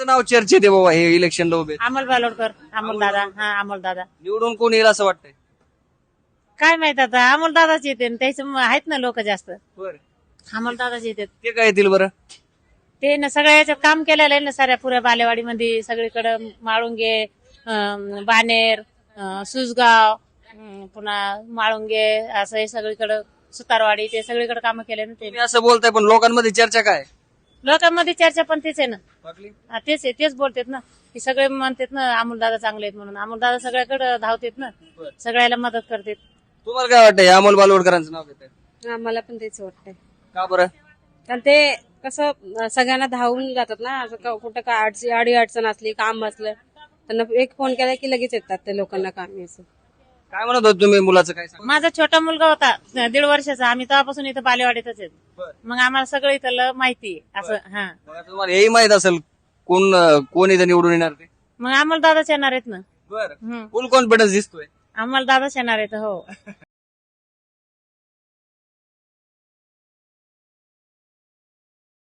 कोणाचं नाव चर्चेत आहे बाबा हे इलेक्शनला उभे? अमोल बालोडकर, अमोल दादा. हा, अमोल दादा. निवडून कोण येईल असं वाटतंय? काय माहित आता, अमोल दादाच येते. त्याचं आहेत ना लोक जास्त, बरं. अमोल दादाच येतात. ते काय येतील बरं? ते ना सगळ्या याच्यात काम केलेलं आहे ना, साऱ्या पुऱ्या बालेवाडीमध्ये सगळीकडे. माळुंगे, बानेर, सुसगाव, पुन्हा माळुंगे, असं हे सगळीकडे, सुतारवाडी, ते सगळीकडे काम केले ना ते. तुम्ही असं बोलताय पण लोकांमध्ये चर्चा काय? लोकांमध्ये चर्चा पण तेच आहे ना. बाटली? हा, तेच आहे, तेच बोलतात ना. की सगळे म्हणतात ना अमोल दादा चांगले आहेत म्हणून. अमोल दादा सगळ्याकडे धावतात ना, सगळ्याला मदत करतात. तुम्हाला काय वाटतंय अमोल बालवडकरांचं नाव घेतंय? मला पण तेच वाटतंय. का बरं? कारण ते कसं सगळ्यांना धावून जातात ना. असं कुठं काय आडी अडचण असली, काम असलं, त्यांना एक फोन केला की लगेच येतात ते लोकांना काम. असं काय म्हणत होत तुम्ही मुलाचं काय सांगा? माझा छोटा मुलगा होता 1.5 वर्षाचा. आम्ही तेव्हापासून इथं बालेवाडीतच आहेत. बरं. मग आम्हाला सगळं इथलं माहिती आहे असं. हा, मग आता तुम्हाला हेही माहित असेल कोण इथं निवडून येणार ते? मग अमोल दादाच येणार आहेत ना. बरं. फुल कॉन्फिडन्स दिसतोय. अमोल दादाच येणार आहेत. हो.